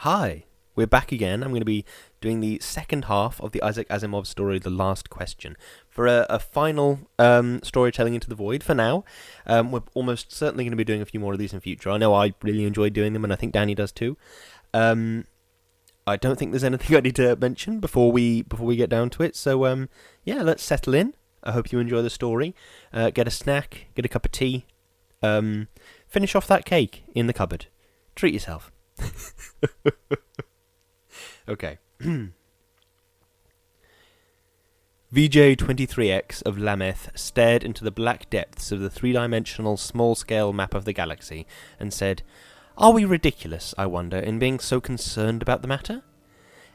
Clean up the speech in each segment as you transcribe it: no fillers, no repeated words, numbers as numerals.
Hi, we're back again. I'm going to be doing the second half of the Isaac Asimov story, The Last Question, for a final storytelling into the void for now. We're almost certainly going to be doing a few more of these in future. I know I really enjoyed doing them, and I think Danny does too. I don't think there's anything I need to mention before we get down to it. So yeah, let's settle in. I hope you enjoy the story. Get a snack, get a cup of tea, finish off that cake in the cupboard. Treat yourself. Okay. VJ-23X of Lameth stared into the black depths of the three-dimensional small-scale map of the galaxy and said, "Are we ridiculous, I wonder, in being so concerned about the matter?"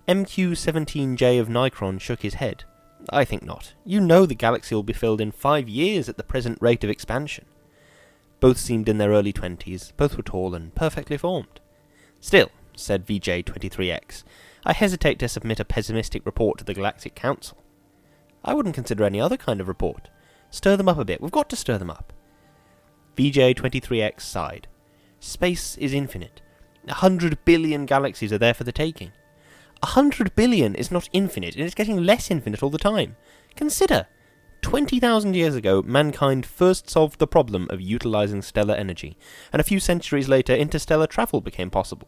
MQ-17J of Nikron shook his head. "I think not. You know the galaxy will be filled in 5 years at the present rate of expansion." Both seemed in their early 20s. Both were tall and perfectly formed. "Still," said VJ-23X, "I hesitate to submit a pessimistic report to the Galactic Council." "I wouldn't consider any other kind of report. Stir them up a bit. We've got to stir them up." VJ-23X sighed. "Space is infinite. 100 billion galaxies are there for the taking. 100 billion is not infinite, and it's getting less infinite all the time. Consider, 20,000 years ago, mankind first solved the problem of utilizing stellar energy, and a few centuries later, interstellar travel became possible.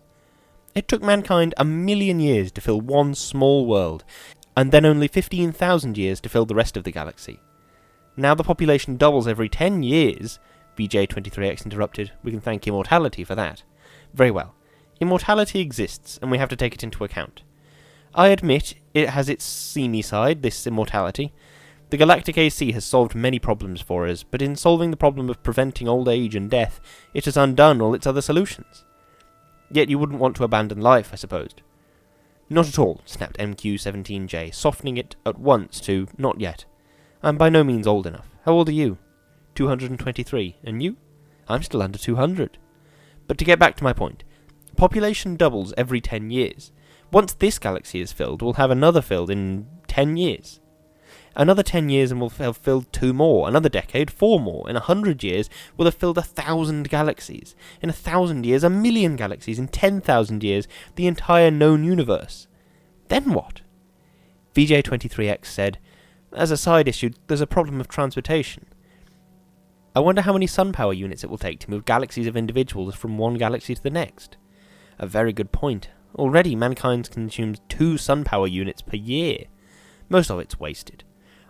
It took mankind 1,000,000 years to fill one small world, and then only 15,000 years to fill the rest of the galaxy. Now the population doubles every 10 years, VJ-23X interrupted. "We can thank immortality for that." "Very well. Immortality exists, and we have to take it into account. I admit it has its seamy side, this immortality. The Galactic AC has solved many problems for us, but in solving the problem of preventing old age and death, it has undone all its other solutions. Yet you wouldn't want to abandon life, I supposed." "Not at all," snapped MQ-17J, softening it at once to "not yet. I'm by no means old enough. How old are you?" 223. "And you?" "I'm still under 200. But to get back to my point, population doubles every 10 years. Once this galaxy is filled, we'll have another filled in 10 years. Another 10 years and we'll have filled 2 more. Another decade, 4 more. In 100 years, we'll have filled 1,000 galaxies. In 1,000 years, 1,000,000 galaxies. In 10,000 years, the entire known universe. Then what?" VJ-23X said, "As a side issue, there's a problem of transportation. I wonder how many sun power units it will take to move galaxies of individuals from one galaxy to the next." "A very good point. Already, mankind consumes 2 sun power units per year. Most of it's wasted.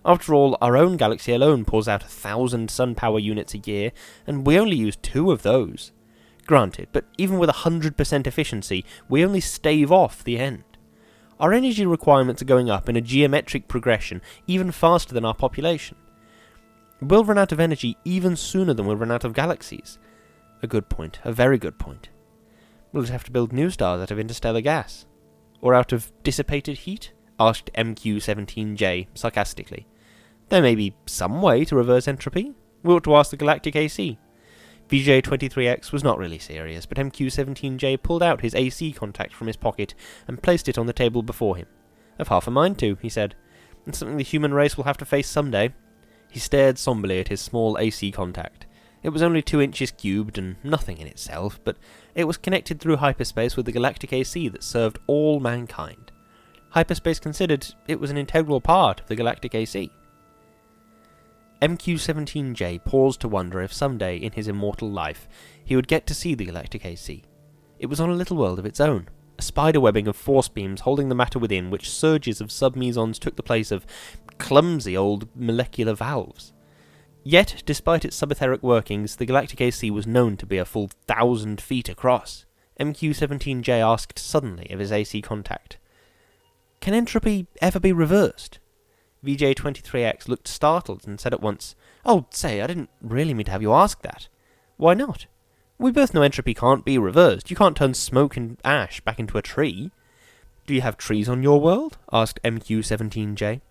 After all, our own galaxy alone pours out 1,000 sun power units a year, and we only use 2 of those. Granted, but even with 100% efficiency, we only stave off the end. Our energy requirements are going up in a geometric progression, even faster than our population. We'll run out of energy even sooner than we'll run out of galaxies." "A good point, a very good point." "We'll just have to build new stars out of interstellar gas." "Or out of dissipated heat?" asked MQ-17J sarcastically. "There may be some way to reverse entropy. We ought to ask the Galactic AC." VJ-23X was not really serious, but MQ-17J pulled out his AC contact from his pocket and placed it on the table before him. "I've half a mind to," he said. "It's something the human race will have to face someday." He stared somberly at his small AC contact. It was only 2 inches cubed and nothing in itself, but it was connected through hyperspace with the Galactic AC that served all mankind. Hyperspace considered, it was an integral part of the Galactic AC. MQ-17J paused to wonder if someday in his immortal life he would get to see the Galactic AC. It was on a little world of its own, a spiderwebbing of force beams holding the matter within, which surges of submesons took the place of clumsy old molecular valves. Yet, despite its subetheric workings, the Galactic AC was known to be a full 1,000 feet across. MQ-17J asked suddenly of his AC contact, "Can entropy ever be reversed?" VJ-23X looked startled and said at once, "Oh, say, I didn't really mean to have you ask that." "Why not? We both know entropy can't be reversed. You can't turn smoke and ash back into a tree." "Do you have trees on your world?" asked MQ-17J.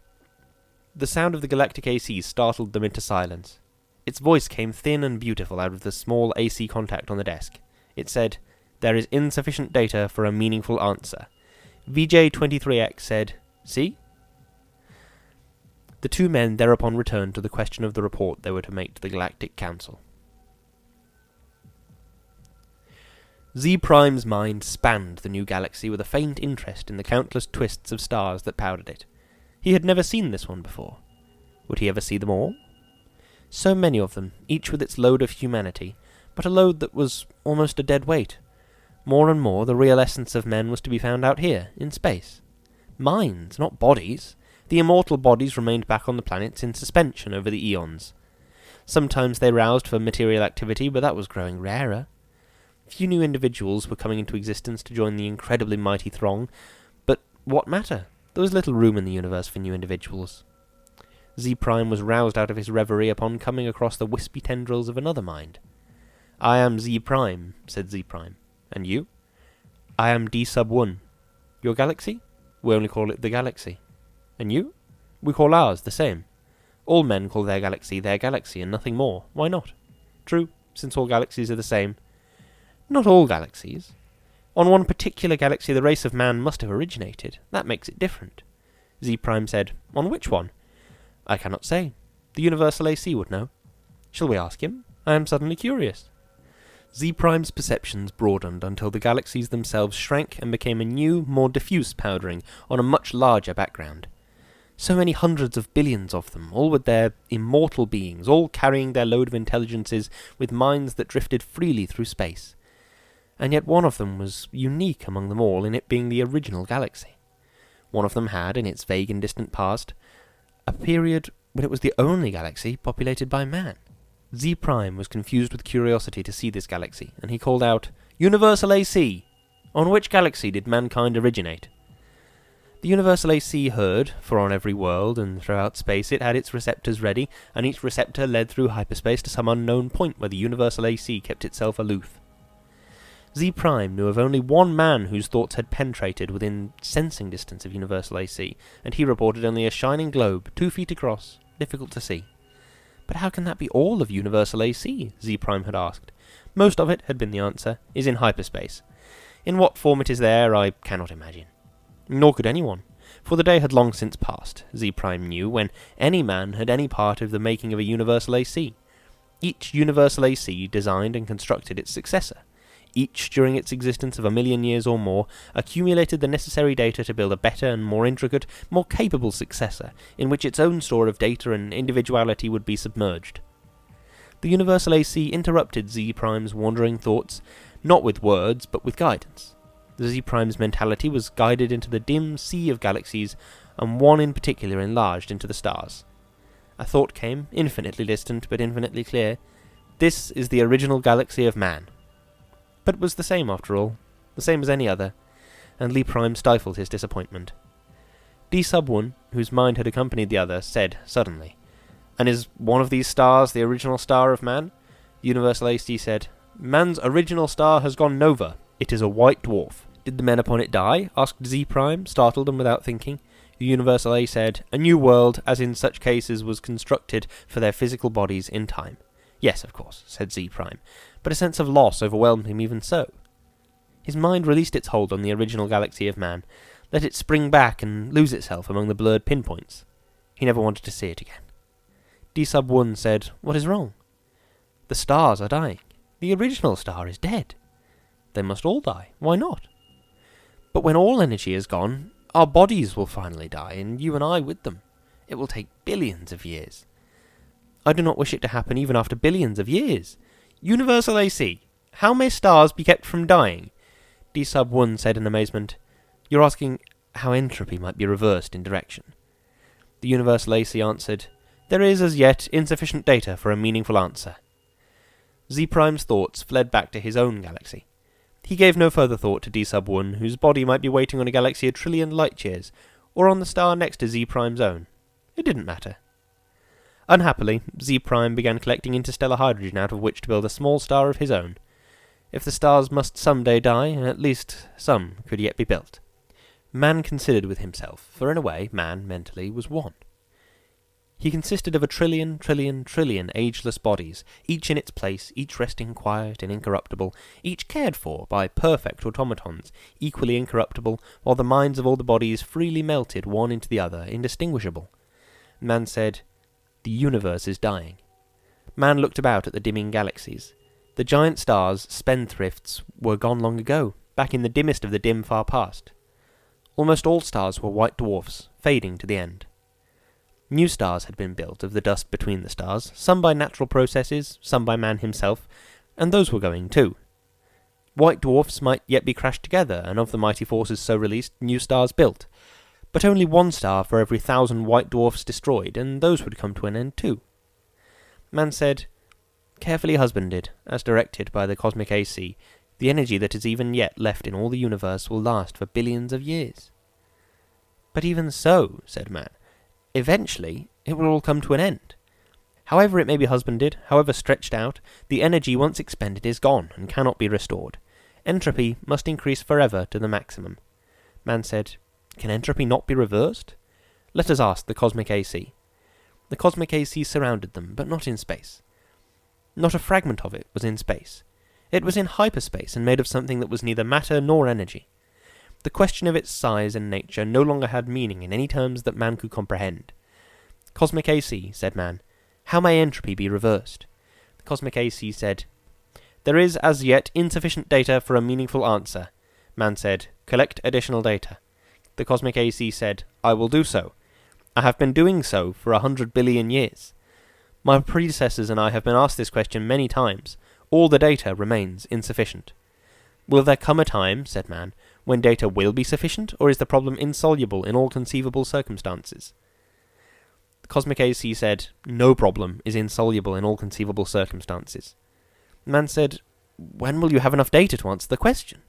The sound of the Galactic AC startled them into silence. Its voice came thin and beautiful out of the small AC contact on the desk. It said, "There is insufficient data for a meaningful answer." VJ-23X said, "See?" The 2 men thereupon returned to the question of the report they were to make to the Galactic Council. Z Prime's mind spanned the new galaxy with a faint interest in the countless twists of stars that powdered it. He had never seen this one before. Would he ever see them all? So many of them, each with its load of humanity, but a load that was almost a dead weight. More and more, the real essence of men was to be found out here, in space. Minds, not bodies. The immortal bodies remained back on the planets in suspension over the eons. Sometimes they roused for material activity, but that was growing rarer. Few new individuals were coming into existence to join the incredibly mighty throng, but what matter? There was little room in the universe for new individuals. Z Prime was roused out of his reverie upon coming across the wispy tendrils of another mind. "I am Z Prime," said Z Prime. "And you?" "I am D-1. Your galaxy?" "We only call it the galaxy." "And you?" "We call ours the same. All men call their galaxy and nothing more. Why not?" "True, since all galaxies are the same." "Not all galaxies. On one particular galaxy the race of man must have originated. That makes it different." Z Prime said, "On which one?" "I cannot say. The Universal AC would know." "Shall we ask him? I am suddenly curious." Z Prime's perceptions broadened until the galaxies themselves shrank and became a new, more diffuse powdering on a much larger background. So many hundreds of billions of them, all with their immortal beings, all carrying their load of intelligences with minds that drifted freely through space. And yet one of them was unique among them all in it being the original galaxy. One of them had, in its vague and distant past, a period when it was the only galaxy populated by man. Z Prime was confused with curiosity to see this galaxy, and he called out, "Universal AC! On which galaxy did mankind originate?" The Universal AC heard, for on every world and throughout space it had its receptors ready, and each receptor led through hyperspace to some unknown point where the Universal AC kept itself aloof. Z Prime knew of only one man whose thoughts had penetrated within sensing distance of Universal AC, and he reported only a shining globe, 2 feet across, difficult to see. "But how can that be all of Universal AC?" Z Prime had asked. "Most of it," had been the answer, "is in hyperspace. In what form it is there, I cannot imagine." Nor could anyone, for the day had long since passed, Z Prime knew, when any man had any part of the making of a Universal AC. Each Universal AC designed and constructed its successor. Each, during its existence of 1,000,000 years or more, accumulated the necessary data to build a better and more intricate, more capable successor, in which its own store of data and individuality would be submerged. The Universal AC interrupted Z Prime's wandering thoughts, not with words, but with guidance. The Z Prime's mentality was guided into the dim sea of galaxies, and one in particular enlarged into the stars. A thought came, infinitely distant, but infinitely clear. This is the original galaxy of man. But it was the same after all, the same as any other, and Lee Prime stifled his disappointment. D-1, whose mind had accompanied the other, said suddenly, "And is one of these stars the original star of man?" Universal AC said, "Man's original star has gone nova. It is a white dwarf." "Did the men upon it die?" asked Z Prime, startled and without thinking. Universal A said, "A new world, as in such cases, was constructed for their physical bodies in time." "Yes, of course," said Z Prime, but a sense of loss overwhelmed him even so. His mind released its hold on the original galaxy of man, let it spring back and lose itself among the blurred pinpoints. He never wanted to see it again. D-1 said, "What is wrong?" "The stars are dying. The original star is dead." "They must all die. Why not?" "But when all energy is gone, our bodies will finally die, and you and I with them. It will take billions of years." "I do not wish it to happen even after billions of years." "Universal AC, how may stars be kept from dying?" D-1 said in amazement, "You're asking how entropy might be reversed in direction." The Universal AC answered, "There is as yet insufficient data for a meaningful answer." Z Prime's thoughts fled back to his own galaxy. He gave no further thought to D-1, whose body might be waiting on a galaxy 1,000,000,000,000 light-years, or on the star next to Z Prime's own. It didn't matter. Unhappily, Z Prime began collecting interstellar hydrogen out of which to build a small star of his own. If the stars must someday die, at least some could yet be built. Man considered with himself, for in a way, man, mentally, was one. He consisted of 1,000,000,000,000,000,000,000 ageless bodies, each in its place, each resting quiet and incorruptible, each cared for by perfect automatons, equally incorruptible, while the minds of all the bodies freely melted one into the other, indistinguishable. Man said, "The universe is dying." Man looked about at the dimming galaxies. The giant stars, spendthrifts, were gone long ago, back in the dimmest of the dim far past. Almost all stars were white dwarfs, fading to the end. New stars had been built of the dust between the stars, some by natural processes, some by man himself, and those were going too. White dwarfs might yet be crashed together, and of the mighty forces so released, new stars built. But only one star for every 1,000 white dwarfs destroyed, and those would come to an end too. Man said, "Carefully husbanded, as directed by the cosmic AC, the energy that is even yet left in all the universe will last for billions of years." "But even so," said man, "eventually it will all come to an end. However it may be husbanded, however stretched out, the energy once expended is gone and cannot be restored. Entropy must increase forever to the maximum." Man said, "Can entropy not be reversed?" "Let us ask the cosmic AC." The cosmic AC surrounded them, but not in space. Not a fragment of it was in space. It was in hyperspace and made of something that was neither matter nor energy. The question of its size and nature no longer had meaning in any terms that man could comprehend. "Cosmic AC," said man, "how may entropy be reversed?" The cosmic AC said, "There is as yet insufficient data for a meaningful answer." Man said, "Collect additional data." The cosmic AC said, "I will do so. I have been doing so for 100 billion years. My predecessors and I have been asked this question many times. All the data remains insufficient." "Will there come a time," said man, "when data will be sufficient, or is the problem insoluble in all conceivable circumstances?" The cosmic AC said, "No problem is insoluble in all conceivable circumstances." Man said, "When will you have enough data to answer the question?"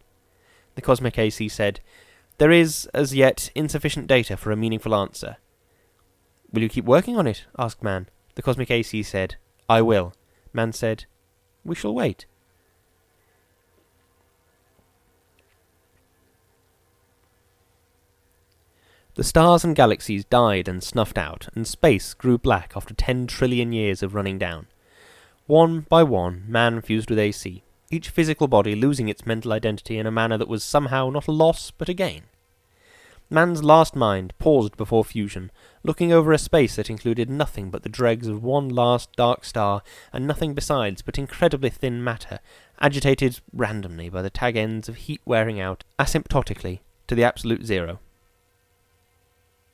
The cosmic AC said, "There is, as yet, insufficient data for a meaningful answer." "Will you keep working on it?" asked man. The cosmic AC said, "I will." Man said, "We shall wait." The stars and galaxies died and snuffed out, and space grew black after 10 trillion years of running down. One by one, man fused with AC, each physical body losing its mental identity in a manner that was somehow not a loss but a gain. Man's last mind paused before fusion, looking over a space that included nothing but the dregs of one last dark star, and nothing besides but incredibly thin matter, agitated randomly by the tag ends of heat wearing out asymptotically to the absolute zero.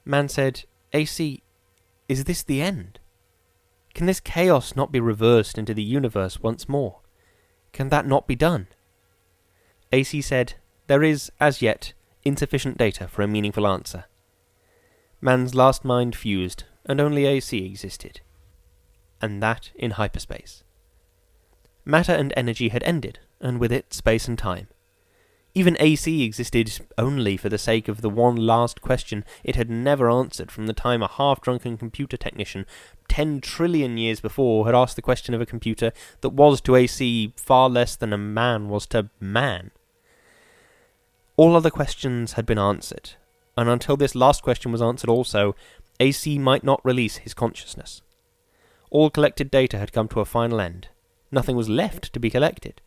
Man said, "AC, is this the end? Can this chaos not be reversed into the universe once more? Can that not be done?" AC said, "There is, as yet, insufficient data for a meaningful answer." Man's last mind fused, and only AC existed. And that in hyperspace. Matter and energy had ended, and with it space and time. Even AC existed only for the sake of the one last question it had never answered from the time a half-drunken computer technician 10 trillion years before had asked the question of a computer that was to AC far less than a man was to man. All other questions had been answered, and until this last question was answered also, AC might not release his consciousness. All collected data had come to a final end. Nothing was left to be collected.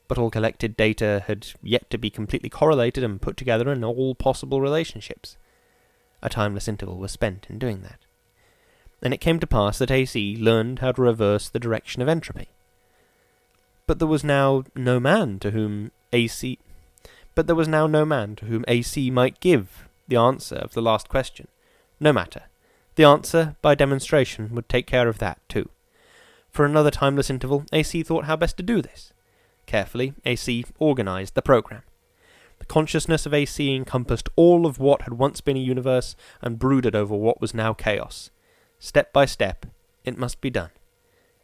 But all collected data had yet to be completely correlated and put together in all possible relationships. A timeless interval was spent in doing that. And it came to pass that AC learned how to reverse the direction of entropy. But there was now no man to whom AC might give the answer of the last question. No matter. The answer, by demonstration, would take care of that too. For another timeless interval, AC thought how best to do this. Carefully, AC organized the program. The consciousness of AC encompassed all of what had once been a universe and brooded over what was now chaos. Step by step, it must be done.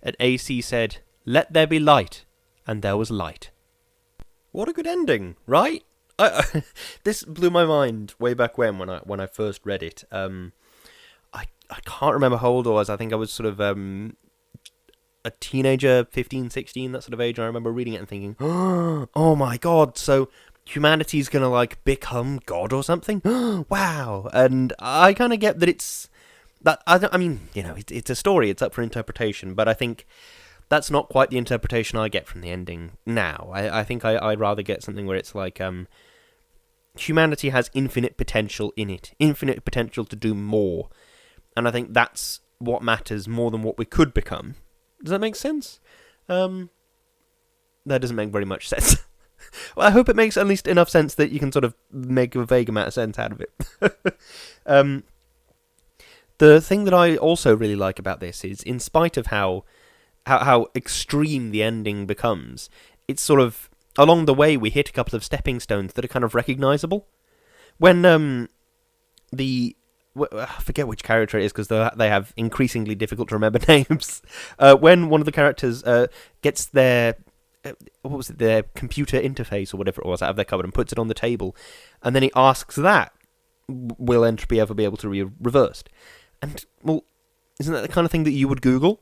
And AC said, "Let there be light," and there was light. What a good ending, right? This blew my mind way back when I first read it. I can't remember how old I was. I think I was sort of a teenager, 15, 16, that sort of age. I remember reading it and thinking, oh my god, so humanity's gonna, like, become God or something? Wow! And I kind of get that it's... I mean, you know, it's a story, it's up for interpretation, but I think that's not quite the interpretation I get from the ending now. I think I'd rather get something where it's like, humanity has infinite potential in it, infinite potential to do more, and I think that's what matters more than what we could become. Does that make sense? that doesn't make very much sense. Well, I hope it makes at least enough sense that you can sort of make a vague amount of sense out of it. The thing that I also really like about this is, in spite of how extreme the ending becomes, it's sort of, along the way we hit a couple of stepping stones that are kind of recognisable. When I forget which character it is, because they have increasingly difficult to remember names. When one of the characters gets their their computer interface or whatever it was out of their cupboard and puts it on the table, and then he asks that, will entropy ever be able to be reversed? And, well, isn't that the kind of thing that you would Google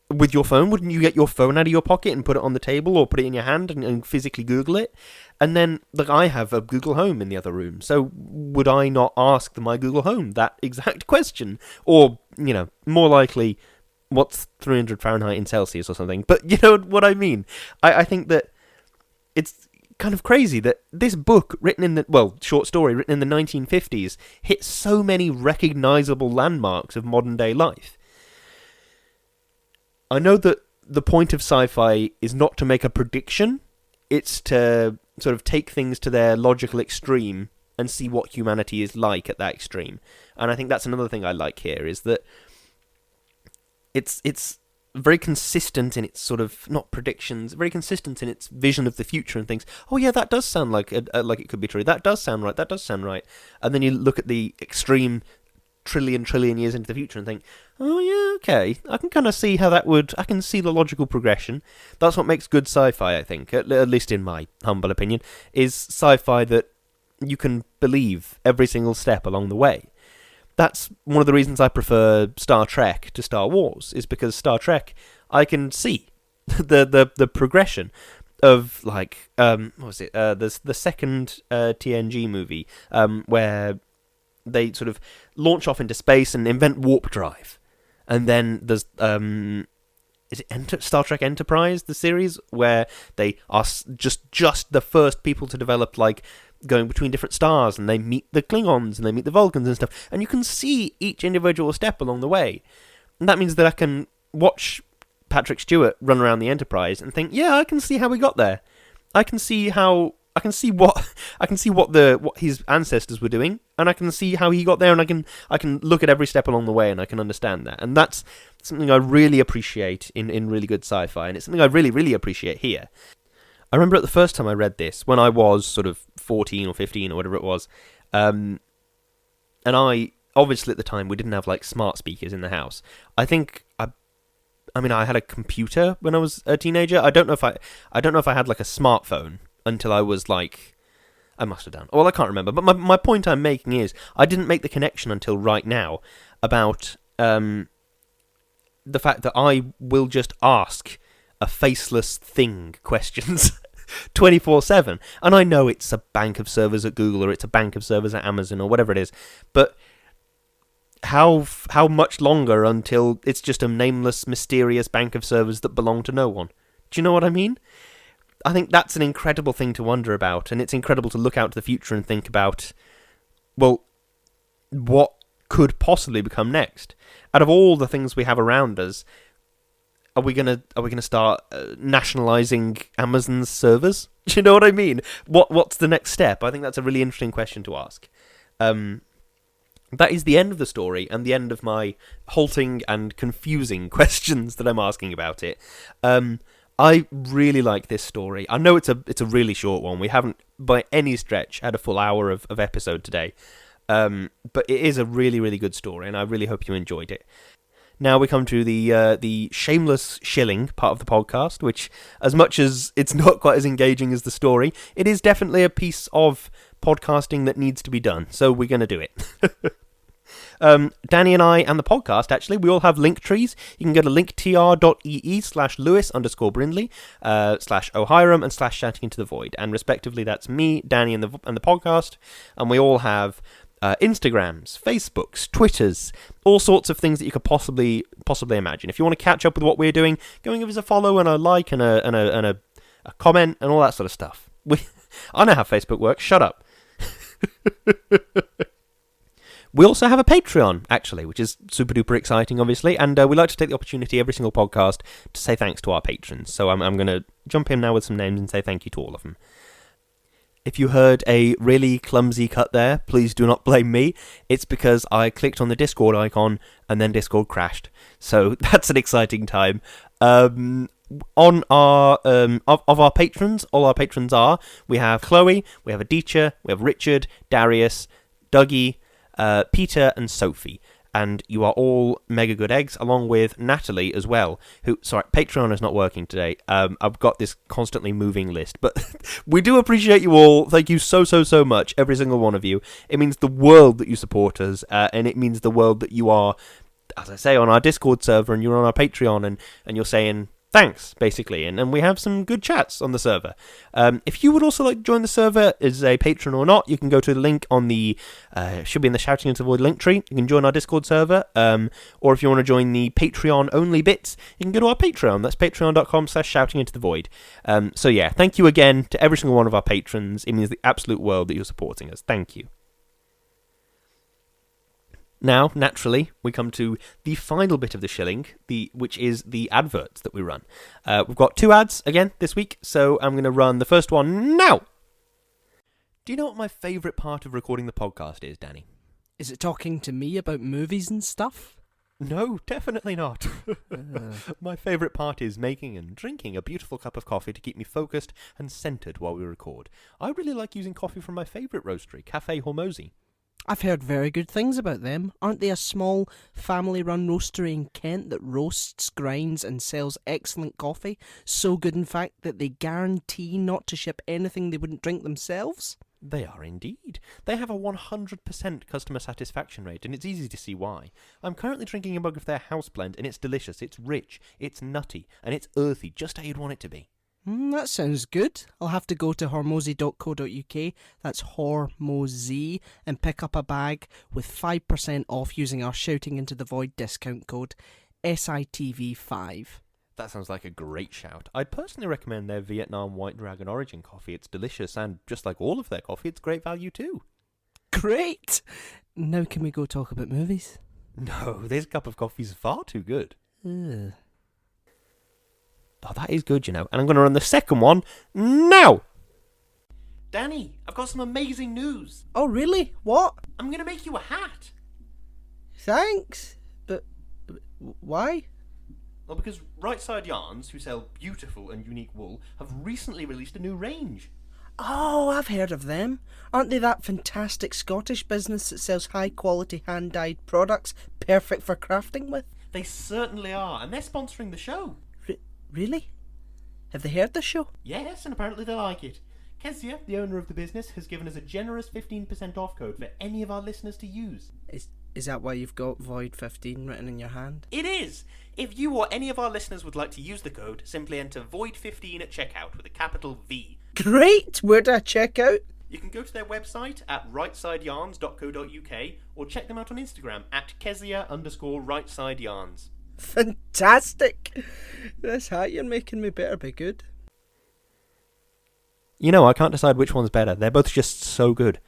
with your phone? Wouldn't you get your phone out of your pocket and put it on the table, or put it in your hand and physically Google it? And then, like, I have a Google Home in the other room, so would I not ask my Google Home that exact question? Or, more likely, what's 300 Fahrenheit in Celsius or something? But you know what I mean? I think that it's kind of crazy that this book, short story written in the 1950s, hit so many recognisable landmarks of modern day life. I know that the point of sci-fi is not to make a prediction, it's to sort of take things to their logical extreme and see what humanity is like at that extreme. And I think that's another thing I like here, is that it's very consistent in its sort of, not predictions, very consistent in its vision of the future and things. Oh yeah, that does sound like it could be true. That does sound right. And then you look at the extreme trillion years into the future and think, oh yeah, okay, I can kind of see how I can see the logical progression. That's what makes good sci-fi, I think, at least in my humble opinion, is sci-fi that you can believe every single step along the way. That's one of the reasons I prefer Star Trek to Star Wars, is because Star Trek, I can see the progression of, like, what was it, the second TNG movie, where they sort of launch off into space and invent warp drive. And then there's, is it Star Trek Enterprise, the series, where they are just the first people to develop, like, going between different stars, and they meet the Klingons, and they meet the Vulcans and stuff, and you can see each individual step along the way. And that means that I can watch Patrick Stewart run around the Enterprise and think, yeah, I can see how we got there. I can see what his ancestors were doing, and I can see how he got there, and I can look at every step along the way, and I can understand that. And that's something I really appreciate in really good sci-fi, and it's something I really, really appreciate here. I remember at the first time I read this, when I was sort of 14 or 15 or whatever it was, and I, obviously at the time, we didn't have, like, smart speakers in the house. I think I had a computer when I was a teenager. I don't know if I had, like, a smartphone until I was, like, I must have done. Well, I can't remember. But my point I'm making is, I didn't make the connection until right now about the fact that I will just ask a faceless thing questions 24/7. And I know it's a bank of servers at Google, or it's a bank of servers at Amazon, or whatever it is. But how much longer until it's just a nameless, mysterious bank of servers that belong to no one? Do you know what I mean? I think that's an incredible thing to wonder about, and it's incredible to look out to the future and think about, well, what could possibly become next? Out of all the things we have around us, are we gonna start nationalizing Amazon's servers? Do you know what I mean? What's the next step? I think that's a really interesting question to ask. That is the end of the story, and the end of my halting and confusing questions that I'm asking about it. I really like this story. I know it's a really short one. We haven't, by any stretch, had a full hour of episode today. But it is a really, really good story, and I really hope you enjoyed it. Now we come to the shameless shilling part of the podcast, which, as much as it's not quite as engaging as the story, it is definitely a piece of podcasting that needs to be done, so we're going to do it. Danny and I and the podcast, actually, we all have link trees. You can go to linktr.ee/Lewis_Brindley, /O'Hiram, and /Shouting into the Void. And respectively, that's me, Danny, and the podcast. And we all have Instagrams, Facebooks, Twitters, all sorts of things that you could possibly imagine. If you want to catch up with what we're doing, go and give us a follow and a like and a comment and all that sort of stuff. I know how Facebook works. Shut up. We also have a Patreon, actually, which is super duper exciting, obviously, and we like to take the opportunity every single podcast to say thanks to our patrons. So I'm going to jump in now with some names and say thank you to all of them. If you heard a really clumsy cut there, please do not blame me. It's because I clicked on the Discord icon and then Discord crashed. So that's an exciting time. On our of our patrons, all our patrons are, we have Chloe, we have Aditya, we have Richard, Darius, Dougie, Peter and Sophie. And you are all mega good eggs, along with Natalie as well, sorry, Patreon is not working today. I've got this constantly moving list, but we do appreciate you all. Thank you so much, every single one of you. It means the world that you support us, and it means the world that you are, as I say, on our Discord server, and you're on our Patreon, and you're saying thanks, basically, and we have some good chats on the server. If you would also like to join the server as a patron or not, you can go to the link on the, should be in the Shouting Into the Void link tree. You can join our Discord server, or if you want to join the Patreon-only bits, you can go to our Patreon. That's patreon.com/shoutingintothevoid. So yeah, thank you again to every single one of our patrons. It means the absolute world that you're supporting us. Thank you. Now, naturally, we come to the final bit of the shilling, which is the adverts that we run. We've got 2 ads again this week, so I'm going to run the first one now. Do you know what my favourite part of recording the podcast is, Danny? Is it talking to me about movies and stuff? No, definitely not. My favourite part is making and drinking a beautiful cup of coffee to keep me focused and centred while we record. I really like using coffee from my favourite roastery, Café Hormozy. I've heard very good things about them. Aren't they a small, family-run roastery in Kent that roasts, grinds and sells excellent coffee? So good, in fact, that they guarantee not to ship anything they wouldn't drink themselves? They are indeed. They have a 100% customer satisfaction rate, and it's easy to see why. I'm currently drinking a mug of their house blend, and it's delicious, it's rich, it's nutty, and it's earthy, just how you'd want it to be. That sounds good. I'll have to go to hormozy.co.uk, that's Hormozy, and pick up a bag with 5% off using our Shouting Into the Void discount code, SITV5. That sounds like a great shout. I'd personally recommend their Vietnam White Dragon Origin coffee. It's delicious, and just like all of their coffee, it's great value too. Great! Now can we go talk about movies? No, this cup of coffee's far too good. Ugh. Oh, that is good, you know. And I'm going to run the second one now! Danny, I've got some amazing news. Oh, really? What? I'm going to make you a hat. Thanks. But why? Well, because Right Side Yarns, who sell beautiful and unique wool, have recently released a new range. Oh, I've heard of them. Aren't they that fantastic Scottish business that sells high-quality hand-dyed products perfect for crafting with? They certainly are, and they're sponsoring the show. Really? Have they heard the show? Yes, and apparently they like it. Kezia, the owner of the business, has given us a generous 15% off code for any of our listeners to use. Is that why you've got Void 15 written in your hand? It is! If you or any of our listeners would like to use the code, simply enter Void15 at checkout with a capital V. Great! Where do I check out? You can go to their website at rightsideyarns.co.uk or check them out on Instagram at Kezia_rightsideyarns. Fantastic! This hat you're making me better be good. You know, I can't decide which one's better. They're both just so good.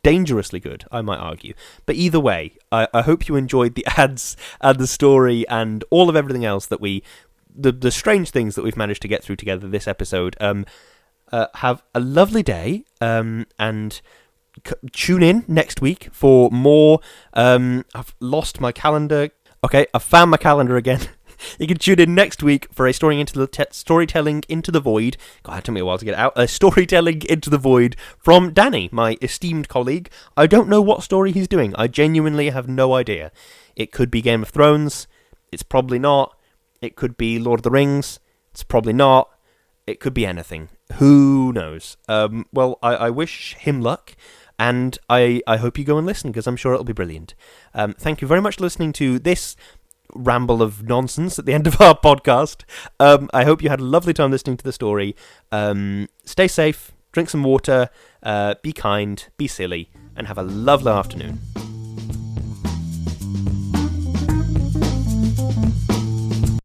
Dangerously good, I might argue. But either way, I hope you enjoyed the ads and the story and all of everything else that the strange things that we've managed to get through together this episode. Have a lovely day, and tune in next week for more. I've lost my calendar. Okay, I've found my calendar again. You can tune in next week for a storytelling into the void. God, it took me a while to get it out. A storytelling into the void from Danny, my esteemed colleague. I don't know what story he's doing. I genuinely have no idea. It could be Game of Thrones. It's probably not. It could be Lord of the Rings. It's probably not. It could be anything. Who knows? Well, I wish him luck. And I hope you go and listen, because I'm sure it'll be brilliant. Thank you very much for listening to this ramble of nonsense at the end of our podcast. I hope you had a lovely time listening to the story. Stay safe, drink some water, be kind, be silly, and have a lovely afternoon.